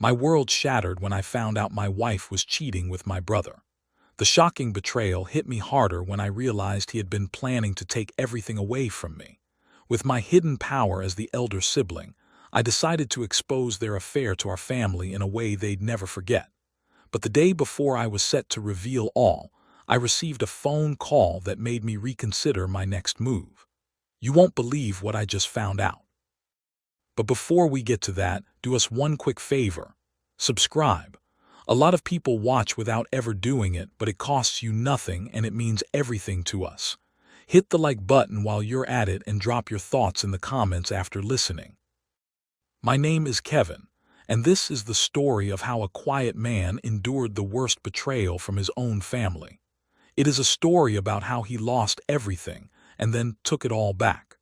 My world shattered when I found out my wife was cheating with my brother. The shocking betrayal hit me harder when I realized he had been planning to take everything away from me. With my hidden power as the elder sibling, I decided to expose their affair to our family in a way they'd never forget. But the day before I was set to reveal all, I received a phone call that made me reconsider my next move. You won't believe what I just found out. But before we get to that, do us one quick favor. Subscribe. A lot of people watch without ever doing it, but it costs you nothing and it means everything to us. Hit the like button while you're at it and drop your thoughts in the comments after listening. My name is Kevin, and this is the story of how a quiet man endured the worst betrayal from his own family. It is a story about how he lost everything and then took it all back.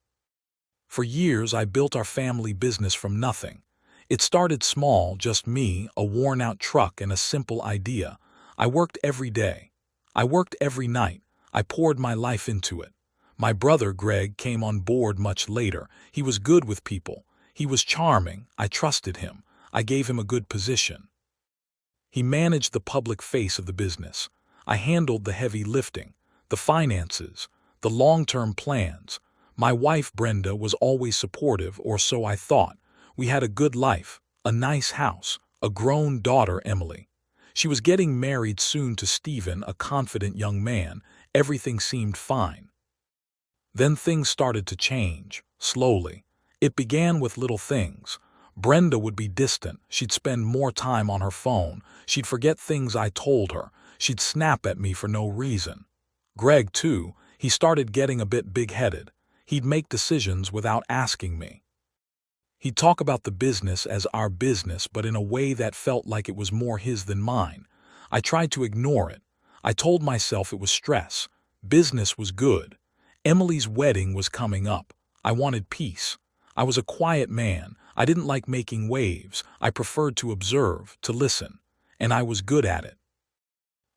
For years, I built our family business from nothing. It started small, just me, a worn-out truck, and a simple idea. I worked every day. I worked every night. I poured my life into it. My brother, Greg, came on board much later. He was good with people. He was charming. I trusted him. I gave him a good position. He managed the public face of the business. I handled the heavy lifting, the finances, the long-term plans. My wife, Brenda, was always supportive, or so I thought. We had a good life, a nice house, a grown daughter, Emily. She was getting married soon to Stephen, a confident young man. Everything seemed fine. Then things started to change, slowly. It began with little things. Brenda would be distant. She'd spend more time on her phone. She'd forget things I told her. She'd snap at me for no reason. Greg, too, he started getting a bit big-headed. He'd make decisions without asking me. He'd talk about the business as our business, but in a way that felt like it was more his than mine. I tried to ignore it. I told myself it was stress. Business was good. Emily's wedding was coming up. I wanted peace. I was a quiet man. I didn't like making waves. I preferred to observe, to listen. And I was good at it.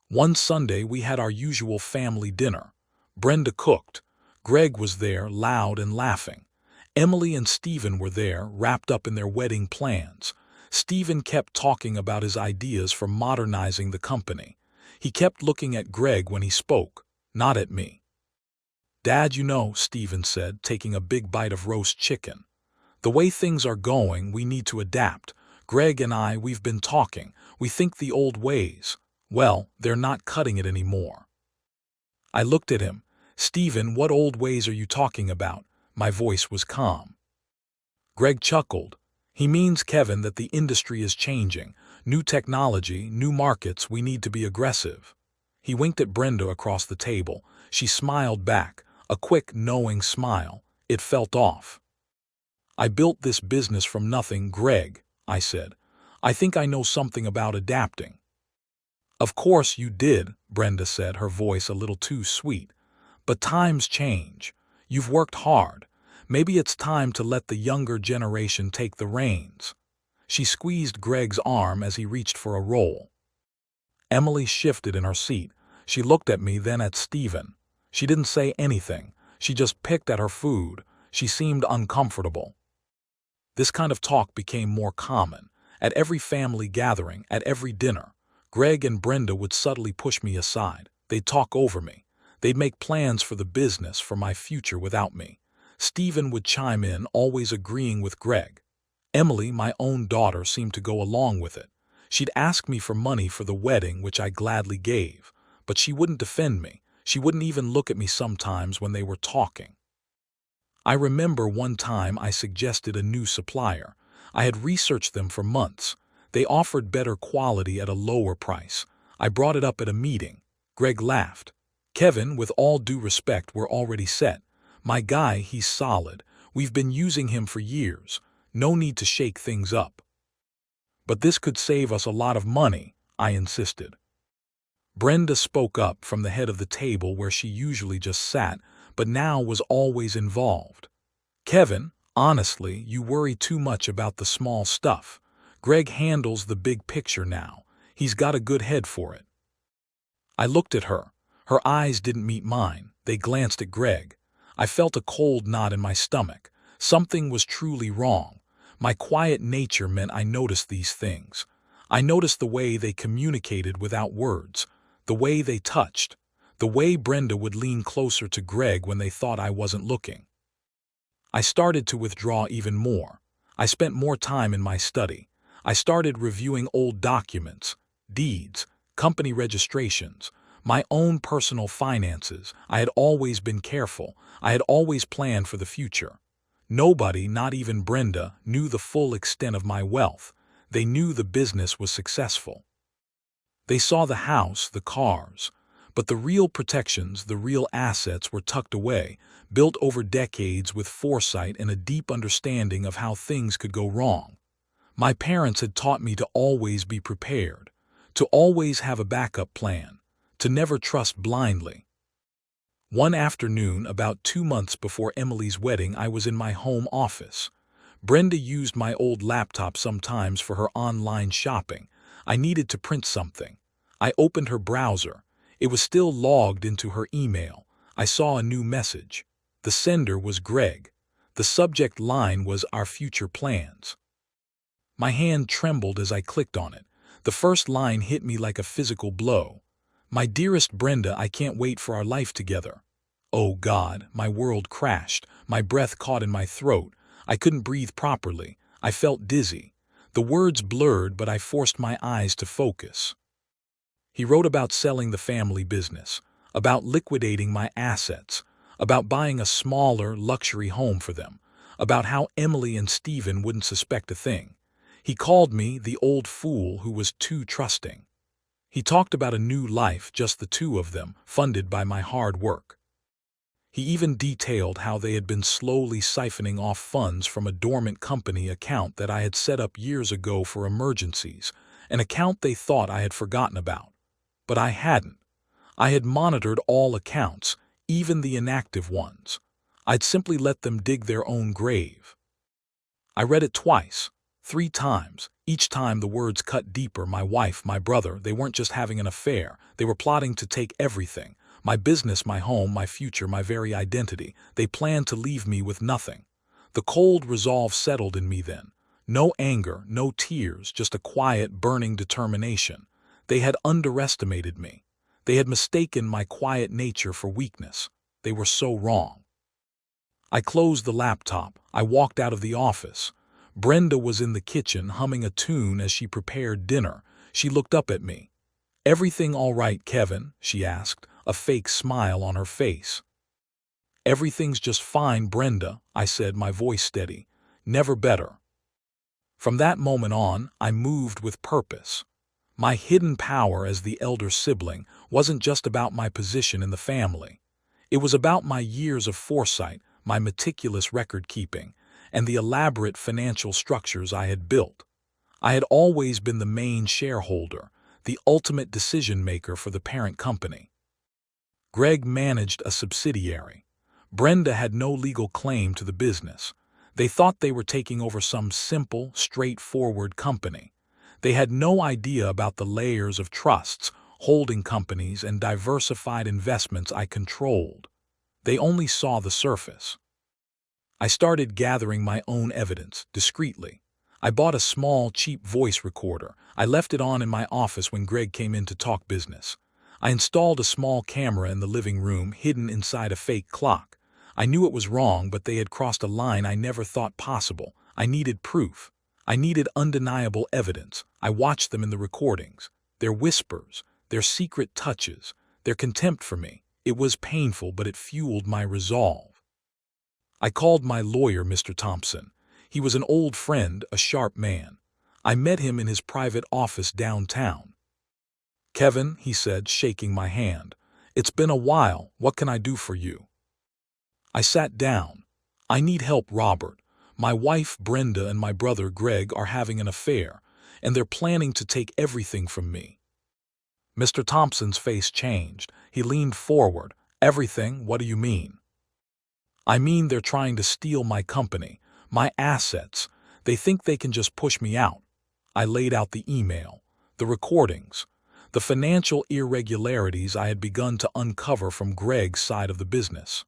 One Sunday, we had our usual family dinner. Brenda cooked. Greg was there, loud and laughing. Emily and Stephen were there, wrapped up in their wedding plans. Stephen kept talking about his ideas for modernizing the company. He kept looking at Greg when he spoke, not at me. "Dad, you know," Stephen said, taking a big bite of roast chicken. "The way things are going, we need to adapt. Greg and we've been talking. We think the old ways, well, they're not cutting it anymore." I looked at him. "Stephen, what old ways are you talking about?" My voice was calm. Greg chuckled. "He means, Kevin, that the industry is changing. New technology, new markets, we need to be aggressive." He winked at Brenda across the table. She smiled back, a quick, knowing smile. It felt off. "I built this business from nothing, Greg," I said. "I think I know something about adapting." "Of course you did," Brenda said, her voice a little too sweet. "But times change. You've worked hard. Maybe it's time to let the younger generation take the reins." She squeezed Greg's arm as he reached for a roll. Emily shifted in her seat. She looked at me, then at Stephen. She didn't say anything. She just picked at her food. She seemed uncomfortable. This kind of talk became more common. At every family gathering, at every dinner, Greg and Brenda would subtly push me aside. They'd talk over me. They'd make plans for the business, for my future without me. Stephen would chime in, always agreeing with Greg. Emily, my own daughter, seemed to go along with it. She'd ask me for money for the wedding, which I gladly gave. But she wouldn't defend me. She wouldn't even look at me sometimes when they were talking. I remember one time I suggested a new supplier. I had researched them for months. They offered better quality at a lower price. I brought it up at a meeting. Greg laughed. "Kevin, with all due respect, we're already set. My guy, he's solid. We've been using him for years. No need to shake things up." "But this could save us a lot of money," I insisted. Brenda spoke up from the head of the table where she usually just sat, but now was always involved. "Kevin, honestly, you worry too much about the small stuff. Greg handles the big picture now. He's got a good head for it." I looked at her. Her eyes didn't meet mine. They glanced at Greg. I felt a cold knot in my stomach. Something was truly wrong. My quiet nature meant I noticed these things. I noticed the way they communicated without words, the way they touched, the way Brenda would lean closer to Greg when they thought I wasn't looking. I started to withdraw even more. I spent more time in my study. I started reviewing old documents, deeds, company registrations, my own personal finances. I had always been careful. I had always planned for the future. Nobody, not even Brenda, knew the full extent of my wealth. They knew the business was successful. They saw the house, the cars, but the real protections, the real assets were tucked away, built over decades with foresight and a deep understanding of how things could go wrong. My parents had taught me to always be prepared, to always have a backup plan, to never trust blindly. One afternoon, about 2 months before Emily's wedding, I was in my home office. Brenda used my old laptop sometimes for her online shopping. I needed to print something. I opened her browser. It was still logged into her email. I saw a new message. The sender was Greg. The subject line was "Our future plans." My hand trembled as I clicked on it. The first line hit me like a physical blow. "My dearest Brenda, I can't wait for our life together." Oh God, my world crashed. My breath caught in my throat. I couldn't breathe properly. I felt dizzy. The words blurred, but I forced my eyes to focus. He wrote about selling the family business, about liquidating my assets, about buying a smaller, luxury home for them, about how Emily and Stephen wouldn't suspect a thing. He called me the old fool who was too trusting. He talked about a new life, just the two of them, funded by my hard work. He even detailed how they had been slowly siphoning off funds from a dormant company account that I had set up years ago for emergencies, an account they thought I had forgotten about. But I hadn't. I had monitored all accounts, even the inactive ones. I'd simply let them dig their own grave. I read it twice, 3 times. Each time the words cut deeper. My wife, my brother, they weren't just having an affair. They were plotting to take everything. My business, my home, my future, my very identity. They planned to leave me with nothing. The cold resolve settled in me then. No anger, no tears, just a quiet, burning determination. They had underestimated me. They had mistaken my quiet nature for weakness. They were so wrong. I closed the laptop. I walked out of the office. Brenda was in the kitchen humming a tune as she prepared dinner. She looked up at me. "Everything all right, Kevin?" she asked, a fake smile on her face. "Everything's just fine, Brenda," I said, my voice steady. "Never better." From that moment on, I moved with purpose. My hidden power as the elder sibling wasn't just about my position in the family. It was about my years of foresight, my meticulous record-keeping, and the elaborate financial structures I had built. I had always been the main shareholder, the ultimate decision-maker for the parent company. Greg managed a subsidiary. Brenda had no legal claim to the business. They thought they were taking over some simple, straightforward company. They had no idea about the layers of trusts, holding companies, and diversified investments I controlled. They only saw the surface. I started gathering my own evidence, discreetly. I bought a small, cheap voice recorder. I left it on in my office when Greg came in to talk business. I installed a small camera in the living room, hidden inside a fake clock. I knew it was wrong, but they had crossed a line I never thought possible. I needed proof. I needed undeniable evidence. I watched them in the recordings. Their whispers, their secret touches, their contempt for me. It was painful, but it fueled my resolve. I called my lawyer, Mr. Thompson. He was an old friend, a sharp man. I met him in his private office downtown. "Kevin," he said, shaking my hand, "it's been a while. What can I do for you?" I sat down. "I need help, Robert. My wife, Brenda, and my brother, Greg, are having an affair, and they're planning to take everything from me." Mr. Thompson's face changed. He leaned forward. "Everything? What do you mean?" "I mean they're trying to steal my company, my assets. They think they can just push me out." I laid out the email, the recordings, the financial irregularities I had begun to uncover from Greg's side of the business.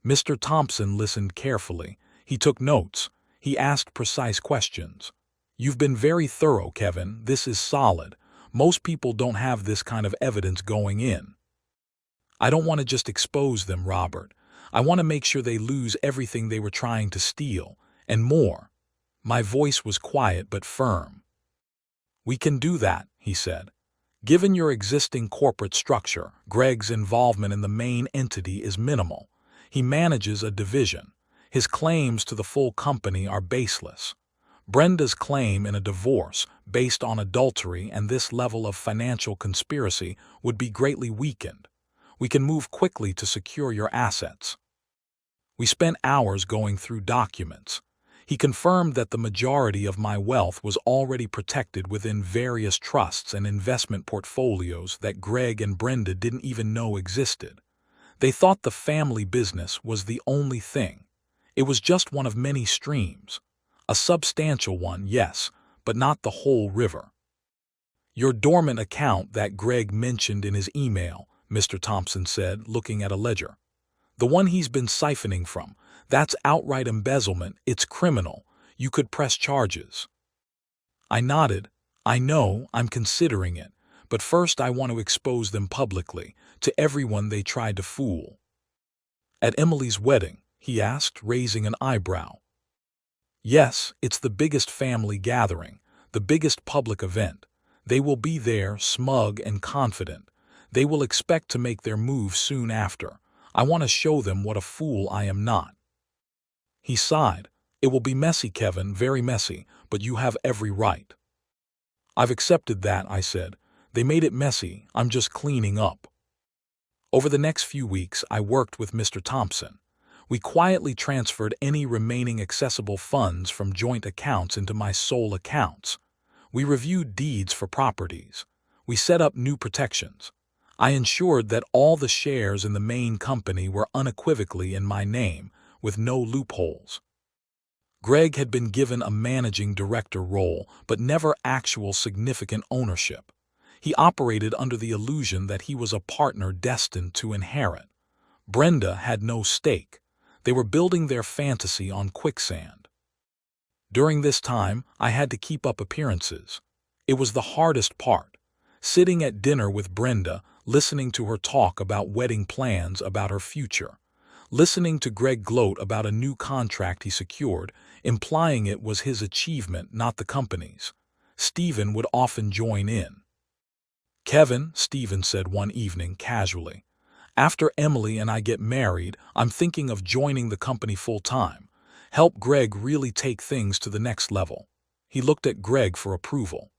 Mr. Thompson listened carefully. He took notes. He asked precise questions. You've been very thorough, Kevin. This is solid. Most people don't have this kind of evidence going in. I don't want to just expose them, Robert. I want to make sure they lose everything they were trying to steal, and more. My voice was quiet but firm. We can do that, he said. Given your existing corporate structure, Greg's involvement in the main entity is minimal. He manages a division. His claims to the full company are baseless. Brenda's claim in a divorce based on adultery and this level of financial conspiracy would be greatly weakened. We can move quickly to secure your assets. We spent hours going through documents. He confirmed that the majority of my wealth was already protected within various trusts and investment portfolios that Greg and Brenda didn't even know existed. They thought the family business was the only thing. It was just one of many streams. A substantial one, yes, but not the whole river. Your dormant account that Greg mentioned in his email, Mr. Thompson said, looking at a ledger. The one he's been siphoning from. That's outright embezzlement. It's criminal. You could press charges. I nodded. I know, I'm considering it. But first I want to expose them publicly, to everyone they tried to fool. At Emily's wedding, he asked, raising an eyebrow. Yes, it's the biggest family gathering, the biggest public event. They will be there, smug and confident. They will expect to make their move soon after. I want to show them what a fool I am not. He sighed. It will be messy, Kevin, very messy, but you have every right. I've accepted that, I said. They made it messy, I'm just cleaning up. Over the next few weeks, I worked with Mr. Thompson. We quietly transferred any remaining accessible funds from joint accounts into my sole accounts. We reviewed deeds for properties. We set up new protections. I ensured that all the shares in the main company were unequivocally in my name, with no loopholes. Greg had been given a managing director role, but never actual significant ownership. He operated under the illusion that he was a partner destined to inherit. Brenda had no stake. They were building their fantasy on quicksand. During this time, I had to keep up appearances. It was the hardest part. Sitting at dinner with Brenda, listening to her talk about wedding plans, about her future. Listening to Greg gloat about a new contract he secured, implying it was his achievement, not the company's. Stephen would often join in. Kevin, Stephen said one evening casually, after Emily and I get married, I'm thinking of joining the company full-time. Help Greg really take things to the next level. He looked at Greg for approval.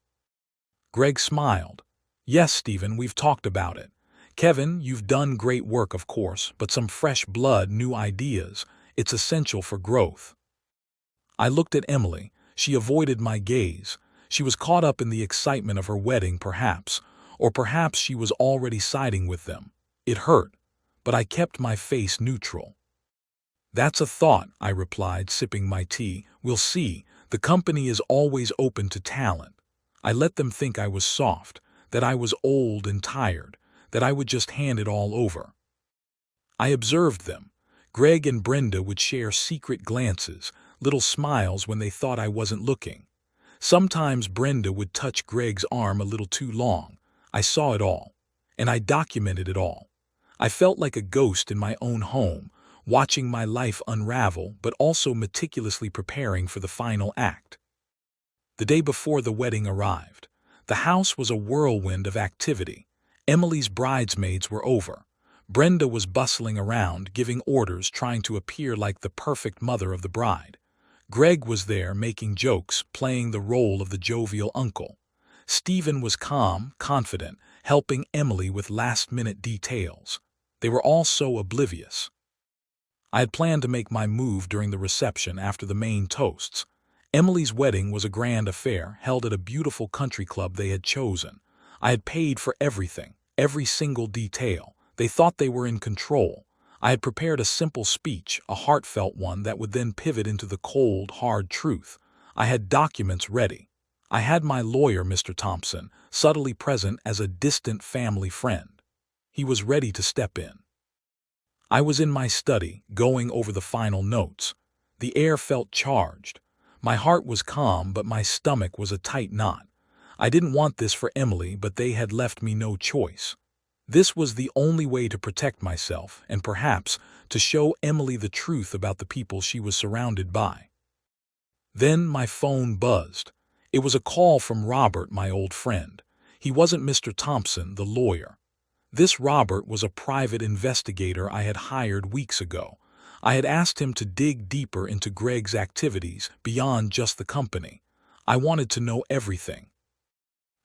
Greg smiled. Yes, Stephen, we've talked about it. Kevin, you've done great work, of course, but some fresh blood, new ideas. It's essential for growth. I looked at Emily. She avoided my gaze. She was caught up in the excitement of her wedding, perhaps, or perhaps she was already siding with them. It hurt, but I kept my face neutral. That's a thought, I replied, sipping my tea. We'll see. The company is always open to talent. I let them think I was soft, that I was old and tired, that I would just hand it all over. I observed them. Greg and Brenda would share secret glances, little smiles when they thought I wasn't looking. Sometimes Brenda would touch Greg's arm a little too long. I saw it all, and I documented it all. I felt like a ghost in my own home, watching my life unravel, but also meticulously preparing for the final act. The day before the wedding arrived. The house was a whirlwind of activity. Emily's bridesmaids were over. Brenda was bustling around, giving orders, trying to appear like the perfect mother of the bride. Greg was there, making jokes, playing the role of the jovial uncle. Stephen was calm, confident, helping Emily with last-minute details. They were all so oblivious. I had planned to make my move during the reception after the main toasts. Emily's wedding was a grand affair, held at a beautiful country club they had chosen. I had paid for everything, every single detail. They thought they were in control. I had prepared a simple speech, a heartfelt one that would then pivot into the cold, hard truth. I had documents ready. I had my lawyer, Mr. Thompson, subtly present as a distant family friend. He was ready to step in. I was in my study, going over the final notes. The air felt charged. My heart was calm, but my stomach was a tight knot. I didn't want this for Emily, but they had left me no choice. This was the only way to protect myself, and perhaps to show Emily the truth about the people she was surrounded by. Then my phone buzzed. It was a call from Robert, my old friend. He wasn't Mr. Thompson, the lawyer. This Robert was a private investigator I had hired weeks ago. I had asked him to dig deeper into Greg's activities beyond just the company. I wanted to know everything.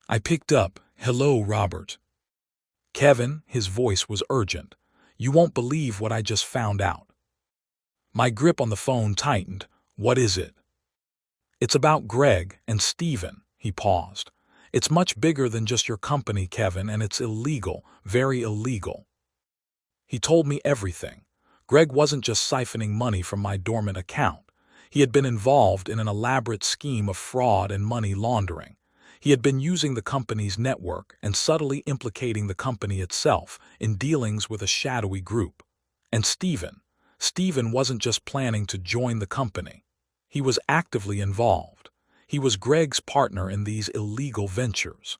I picked up. "Hello, Robert." "Kevin," his voice was urgent. "You won't believe what I just found out." My grip on the phone tightened. "What is it?" "It's about Greg and Stephen." He paused. "It's much bigger than just your company, Kevin, and it's illegal, very illegal." He told me everything. Greg wasn't just siphoning money from my dormant account. He had been involved in an elaborate scheme of fraud and money laundering. He had been using the company's network and subtly implicating the company itself in dealings with a shadowy group. And Stephen wasn't just planning to join the company. He was actively involved. He was Greg's partner in these illegal ventures.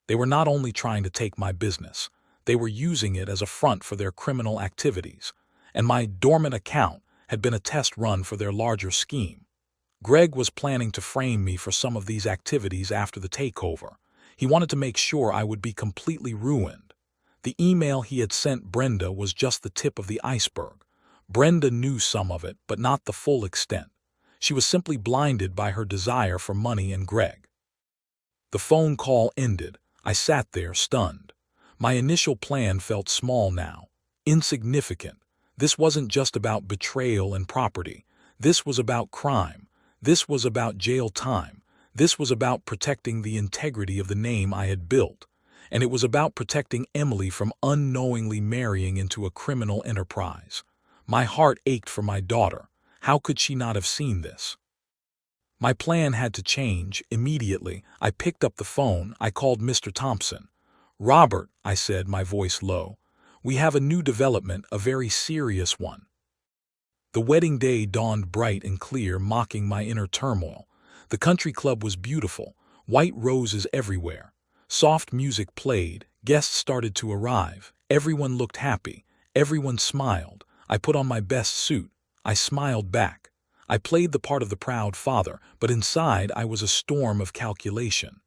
They were not only trying to take my business, they were using it as a front for their criminal activities, and my dormant account had been a test run for their larger scheme. Greg was planning to frame me for some of these activities after the takeover. He wanted to make sure I would be completely ruined. The email he had sent Brenda was just the tip of the iceberg. Brenda knew some of it, but not the full extent. She was simply blinded by her desire for money and Greg. The phone call ended. I sat there, stunned. My initial plan felt small now, insignificant. This wasn't just about betrayal and property. This was about crime. This was about jail time. This was about protecting the integrity of the name I had built. And it was about protecting Emily from unknowingly marrying into a criminal enterprise. My heart ached for my daughter. How could she not have seen this? My plan had to change immediately. I picked up the phone. I called Mr. Thompson. "Robert," I said, my voice low, "we have a new development, a very serious one." The wedding day dawned bright and clear, mocking my inner turmoil. The country club was beautiful, white roses everywhere. Soft music played, guests started to arrive. Everyone looked happy, everyone smiled. I put on my best suit. I smiled back. I played the part of the proud father, but inside I was a storm of calculation.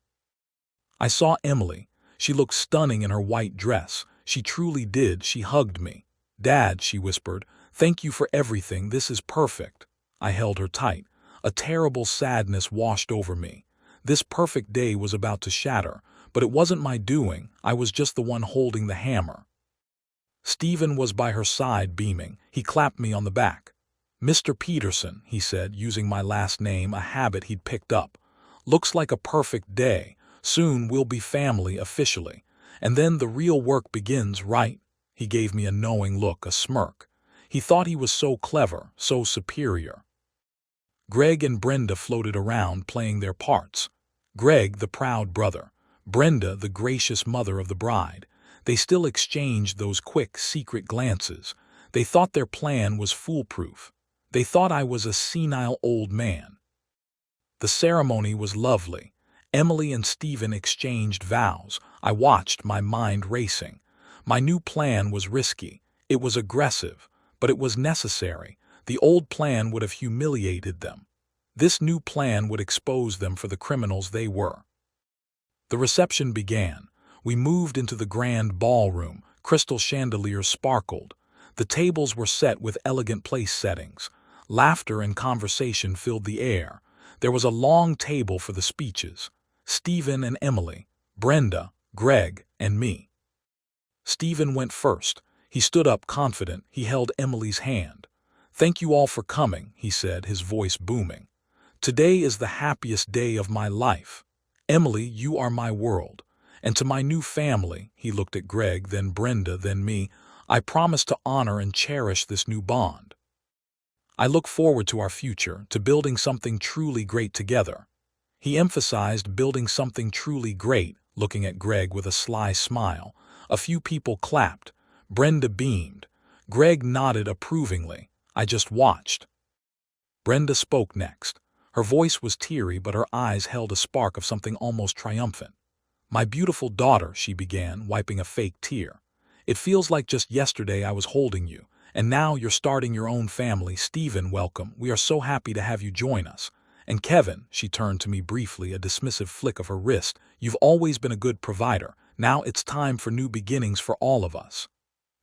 I saw Emily. She looked stunning in her white dress. She truly did. She hugged me. "Dad," she whispered, "thank you for everything. This is perfect." I held her tight. A terrible sadness washed over me. This perfect day was about to shatter, but it wasn't my doing. I was just the one holding the hammer. Stephen was by her side, beaming. He clapped me on the back. "Mr. Peterson," he said, using my last name, a habit he'd picked up. "Looks like a perfect day. Soon we'll be family officially. And then the real work begins, right?" He gave me a knowing look, a smirk. He thought he was so clever, so superior. Greg and Brenda floated around, playing their parts. Greg, the proud brother. Brenda, the gracious mother of the bride. They still exchanged those quick, secret glances. They thought their plan was foolproof. They thought I was a senile old man. The ceremony was lovely. Emily and Stephen exchanged vows. I watched, my mind racing. My new plan was risky. It was aggressive, but it was necessary. The old plan would have humiliated them. This new plan would expose them for the criminals they were. The reception began. We moved into the grand ballroom. Crystal chandeliers sparkled. The tables were set with elegant place settings. Laughter and conversation filled the air. There was a long table for the speeches. Stephen and Emily, Brenda, Greg, and me. Stephen went first. He stood up confident. He held Emily's hand. "Thank you all for coming," he said, his voice booming. "Today is the happiest day of my life. Emily, you are my world. And to my new family," he looked at Greg, then Brenda, then me, "I promise to honor and cherish this new bond. I look forward to our future, to building something truly great together." He emphasized building something truly great, looking at Greg with a sly smile. A few people clapped. Brenda beamed. Greg nodded approvingly. I just watched. Brenda spoke next. Her voice was teary, but her eyes held a spark of something almost triumphant. "My beautiful daughter," she began, wiping a fake tear. "It feels like just yesterday I was holding you, and now you're starting your own family. Stephen, welcome. We are so happy to have you join us. And Kevin," she turned to me briefly, a dismissive flick of her wrist, "you've always been a good provider. Now it's time for new beginnings for all of us."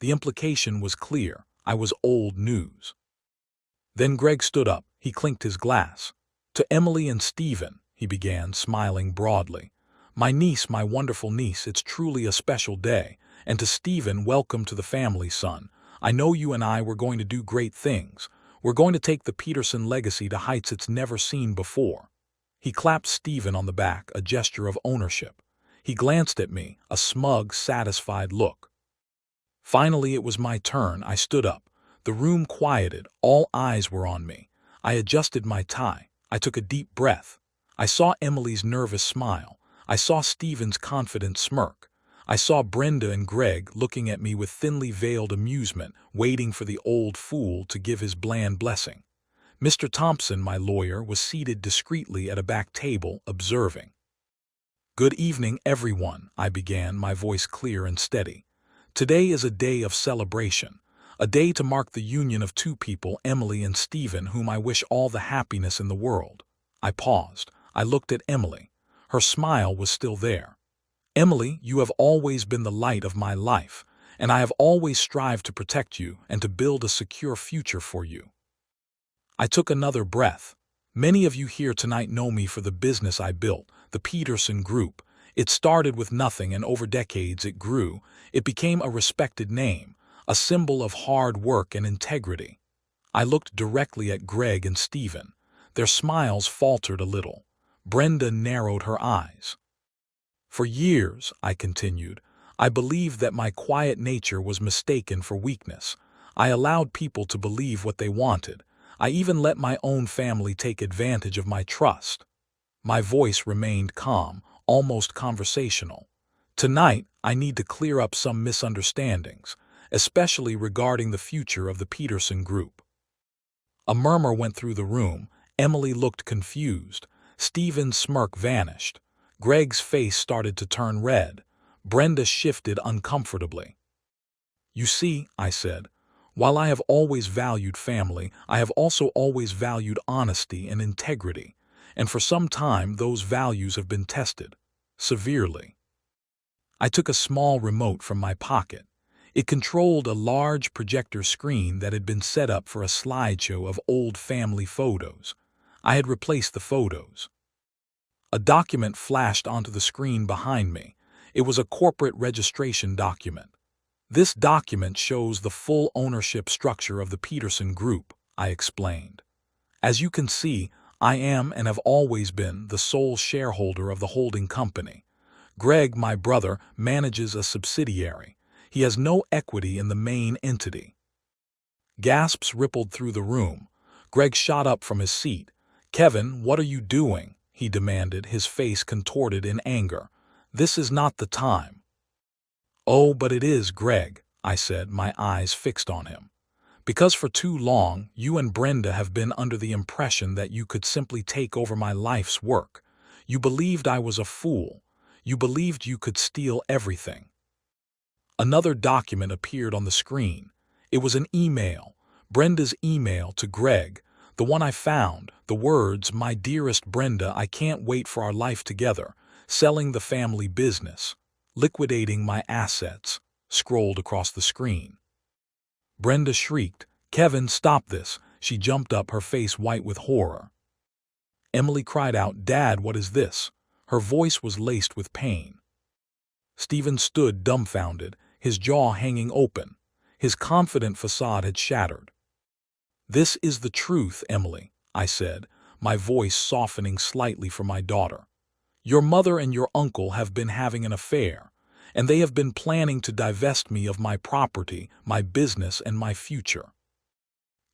The implication was clear. I was old news. Then Greg stood up. He clinked his glass. "To Emily and Stephen," he began, smiling broadly. "My niece, my wonderful niece, it's truly a special day. And to Stephen, welcome to the family, son. I know you and I were going to do great things. We're going to take the Peterson legacy to heights it's never seen before." He clapped Stephen on the back, a gesture of ownership. He glanced at me, a smug, satisfied look. Finally, it was my turn. I stood up. The room quieted. All eyes were on me. I adjusted my tie. I took a deep breath. I saw Emily's nervous smile. I saw Stephen's confident smirk. I saw Brenda and Greg looking at me with thinly veiled amusement, waiting for the old fool to give his bland blessing. Mr. Thompson, my lawyer, was seated discreetly at a back table, observing. "Good evening, everyone," I began, my voice clear and steady. "Today is a day of celebration, a day to mark the union of two people, Emily and Stephen, whom I wish all the happiness in the world." I paused. I looked at Emily. Her smile was still there. "Emily, you have always been the light of my life, and I have always strived to protect you and to build a secure future for you." I took another breath. "Many of you here tonight know me for the business I built, the Peterson Group. It started with nothing, and over decades it grew. It became a respected name, a symbol of hard work and integrity." I looked directly at Greg and Stephen. Their smiles faltered a little. Brenda narrowed her eyes. "For years," I continued, "I believed that my quiet nature was mistaken for weakness. I allowed people to believe what they wanted. I even let my own family take advantage of my trust." My voice remained calm, almost conversational. "Tonight, I need to clear up some misunderstandings, especially regarding the future of the Peterson Group." A murmur went through the room. Emily looked confused. Stephen's smirk vanished. Greg's face started to turn red. Brenda shifted uncomfortably. "You see," I said, "while I have always valued family, I have also always valued honesty and integrity, and for some time those values have been tested, severely." I took a small remote from my pocket. It controlled a large projector screen that had been set up for a slideshow of old family photos. I had replaced the photos. A document flashed onto the screen behind me. It was a corporate registration document. "This document shows the full ownership structure of the Peterson Group," I explained. "As you can see, I am and have always been the sole shareholder of the holding company. Greg, my brother, manages a subsidiary. He has no equity in the main entity." Gasps rippled through the room. Greg shot up from his seat. "Kevin, what are you doing?" he demanded, his face contorted in anger. "This is not the time." "Oh, but it is, Greg," I said, my eyes fixed on him. "Because for too long, you and Brenda have been under the impression that you could simply take over my life's work. You believed I was a fool. You believed you could steal everything." Another document appeared on the screen. It was an email, Brenda's email to Greg, the one I found, the words, "My dearest Brenda, I can't wait for our life together, selling the family business, liquidating my assets," scrolled across the screen. Brenda shrieked, "Kevin, stop this." She jumped up, her face white with horror. Emily cried out, "Dad, what is this?" Her voice was laced with pain. Stephen stood dumbfounded, his jaw hanging open. His confident facade had shattered. "This is the truth, Emily," I said, my voice softening slightly for my daughter. "Your mother and your uncle have been having an affair, and they have been planning to divest me of my property, my business, and my future."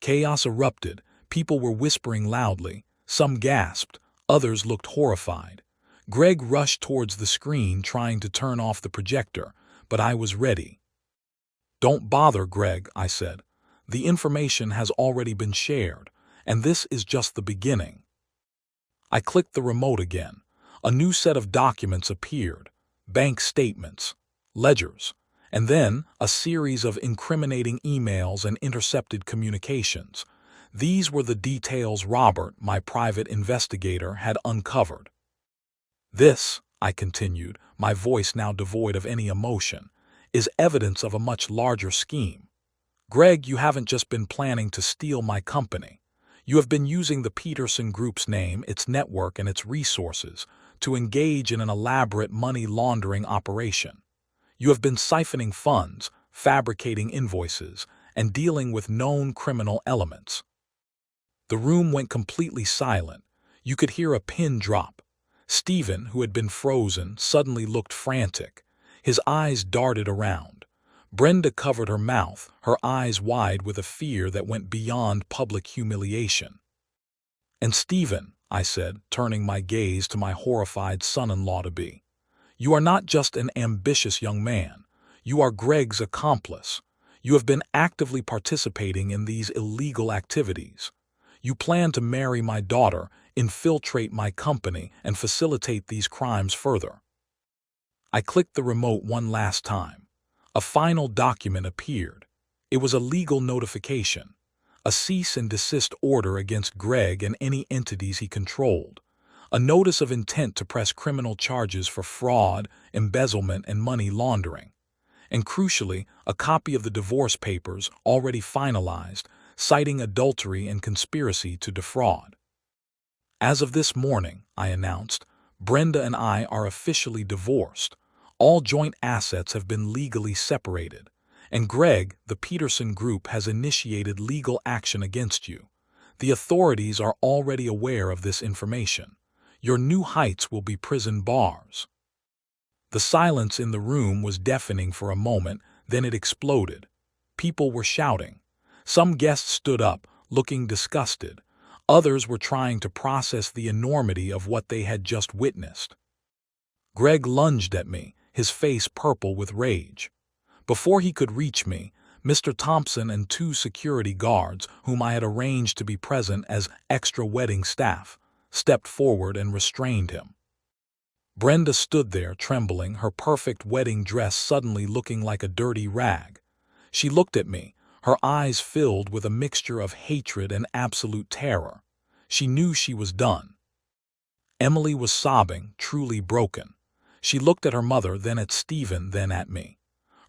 Chaos erupted. People were whispering loudly. Some gasped. Others looked horrified. Greg rushed towards the screen, trying to turn off the projector, but I was ready. "Don't bother, Greg," I said. "The information has already been shared, and this is just the beginning." I clicked the remote again. A new set of documents appeared: bank statements, ledgers, and then a series of incriminating emails and intercepted communications. These were the details Robert, my private investigator, had uncovered. "This," I continued, my voice now devoid of any emotion, "is evidence of a much larger scheme. Greg, you haven't just been planning to steal my company. You have been using the Peterson Group's name, its network, and its resources to engage in an elaborate money laundering operation. You have been siphoning funds, fabricating invoices, and dealing with known criminal elements." The room went completely silent. You could hear a pin drop. Stephen, who had been frozen, suddenly looked frantic. His eyes darted around. Brenda covered her mouth, her eyes wide with a fear that went beyond public humiliation. "And Stephen," I said, turning my gaze to my horrified son-in-law-to-be, "you are not just an ambitious young man. You are Greg's accomplice. You have been actively participating in these illegal activities. You plan to marry my daughter, infiltrate my company, and facilitate these crimes further." I clicked the remote one last time. A final document appeared. It was a legal notification, a cease and desist order against Greg and any entities he controlled, a notice of intent to press criminal charges for fraud, embezzlement, and money laundering, and crucially, a copy of the divorce papers already finalized, citing adultery and conspiracy to defraud. "As of this morning," I announced, "Brenda and I are officially divorced. All joint assets have been legally separated, and Greg, the Peterson Group, has initiated legal action against you. The authorities are already aware of this information. Your new heights will be prison bars." The silence in the room was deafening for a moment, then it exploded. People were shouting. Some guests stood up, looking disgusted. Others were trying to process the enormity of what they had just witnessed. Greg lunged at me, his face purple with rage. Before he could reach me, Mr. Thompson and 2 security guards, whom I had arranged to be present as extra wedding staff, stepped forward and restrained him. Brenda stood there trembling, her perfect wedding dress suddenly looking like a dirty rag. She looked at me, her eyes filled with a mixture of hatred and absolute terror. She knew she was done. Emily was sobbing, truly broken. She looked at her mother, then at Stephen, then at me.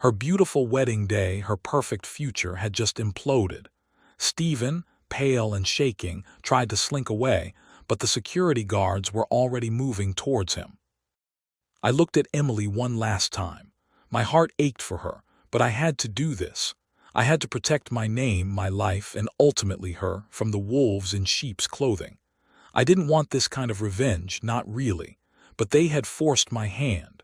Her beautiful wedding day, her perfect future, had just imploded. Stephen, pale and shaking, tried to slink away, but the security guards were already moving towards him. I looked at Emily one last time. My heart ached for her, but I had to do this. I had to protect my name, my life, and ultimately her from the wolves in sheep's clothing. I didn't want this kind of revenge, not really, but they had forced my hand.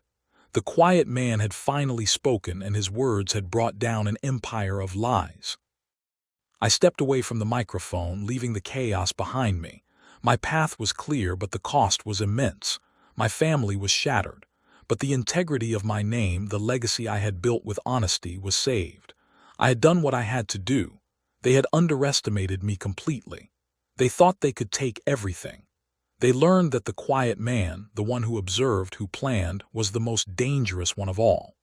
The quiet man had finally spoken, and his words had brought down an empire of lies. I stepped away from the microphone, leaving the chaos behind me. My path was clear, but the cost was immense. My family was shattered, but the integrity of my name, the legacy I had built with honesty, was saved. I had done what I had to do. They had underestimated me completely. They thought they could take everything. They learned that the quiet man, the one who observed, who planned, was the most dangerous one of all.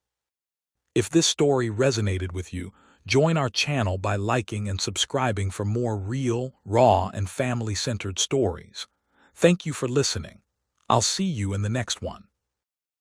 If this story resonated with you, join our channel by liking and subscribing for more real, raw, and family-centered stories. Thank you for listening. I'll see you in the next one.